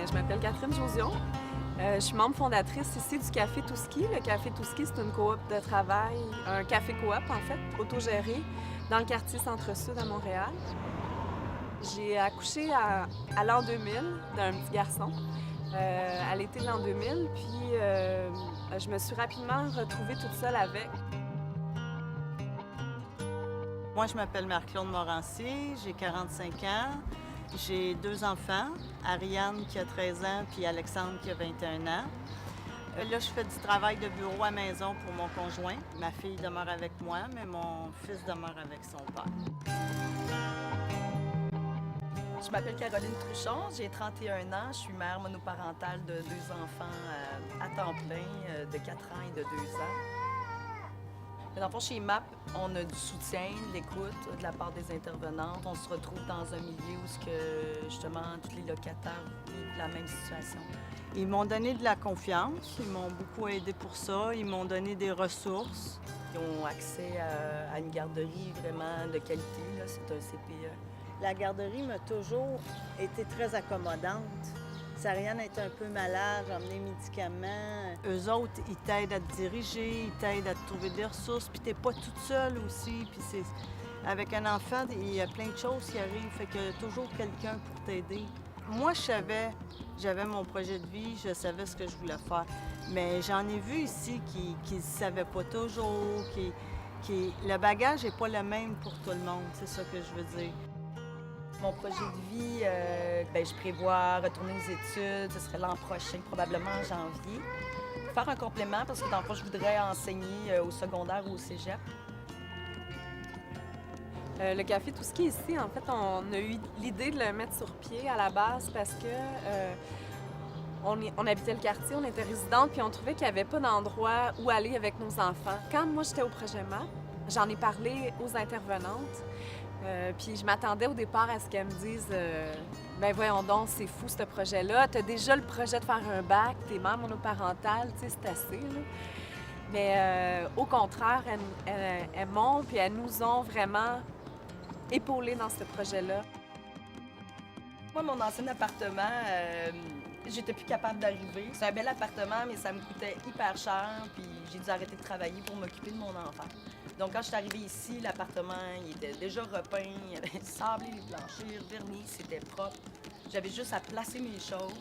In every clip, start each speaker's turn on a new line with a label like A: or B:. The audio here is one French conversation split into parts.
A: Je m'appelle Catherine Josion. Je suis membre fondatrice ici du Café Touski. Le Café Touski, c'est une coop de travail, un café coop en fait, autogéré, dans le quartier Centre-Sud à Montréal. J'ai accouché à l'an 2000 d'un petit garçon, à l'été de l'an 2000, puis je me suis rapidement retrouvée toute seule avec.
B: Moi, je m'appelle Marc-Claude Morancy, j'ai 45 ans. J'ai 2 enfants, Ariane qui a 13 ans puis Alexandre qui a 21 ans. Là, je fais du travail de bureau à maison pour mon conjoint. Ma fille demeure avec moi, mais mon fils demeure avec son père.
C: Je m'appelle Caroline Truchon, j'ai 31 ans, je suis mère monoparentale de 2 enfants à temps plein, de 4 ans et de 2 ans. Mais dans le fond, chez MAP, on a du soutien, de l'écoute de la part des intervenantes. On se retrouve dans un milieu où justement tous les locataires vivent la même situation.
B: Ils m'ont donné de la confiance, ils m'ont beaucoup aidé pour ça, ils m'ont donné des ressources.
C: Ils ont accès à une garderie vraiment de qualité, là. C'est un CPE.
B: La garderie m'a toujours été très accommodante. Si Ariane est un peu malade, j'ai emmené les médicaments. Eux autres, ils t'aident à te diriger, ils t'aident à te trouver des ressources, puis t'es pas toute seule aussi. Puis avec un enfant, il y a plein de choses qui arrivent, fait qu'il y a toujours quelqu'un pour t'aider. Moi, j'avais mon projet de vie, je savais ce que je voulais faire. Mais j'en ai vu ici qui ne savaient pas toujours, le bagage n'est pas le même pour tout le monde, c'est ça que je veux dire.
C: Mon projet de vie, je prévois retourner aux études, ce serait l'an prochain, probablement en janvier. Faire un complément parce que dans le fond, je voudrais enseigner au secondaire ou au cégep.
A: Le Café Touski ici, en fait, on a eu l'idée de le mettre sur pied à la base parce que on habitait le quartier, on était résidente, puis on trouvait qu'il n'y avait pas d'endroit où aller avec nos enfants. Quand moi, j'étais au projet MAP, j'en ai parlé aux intervenantes. Puis je m'attendais au départ à ce qu'elles me disent ben voyons donc, c'est fou ce projet-là. Tu as déjà le projet de faire un bac, t'es mère monoparentale, tu sais, c'est assez, là. Mais au contraire, elles m'ont, puis elles nous ont vraiment épaulés dans ce projet-là.
C: Moi, mon ancien appartement, j'étais plus capable d'arriver. C'est un bel appartement, mais ça me coûtait hyper cher, puis j'ai dû arrêter de travailler pour m'occuper de mon enfant. Donc, quand je suis arrivée ici, l'appartement, il était déjà repeint, il avait sablé les planchers, vernis, c'était propre. J'avais juste à placer mes choses.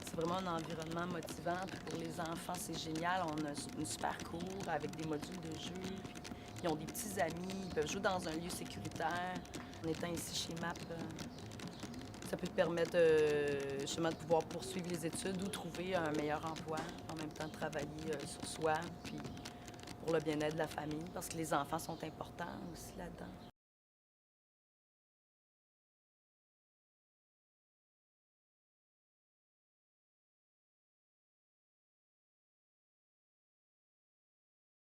C: C'est vraiment un environnement motivant. Puis pour les enfants, c'est génial. On a une super cour avec des modules de jeu. Puis ils ont des petits amis, ils peuvent jouer dans un lieu sécuritaire. En étant ici chez MAP, ça peut te permettre justement de pouvoir poursuivre les études ou trouver un meilleur emploi, en même temps de travailler sur soi, puis pour le bien-être de la famille, parce que les enfants sont importants aussi là-dedans.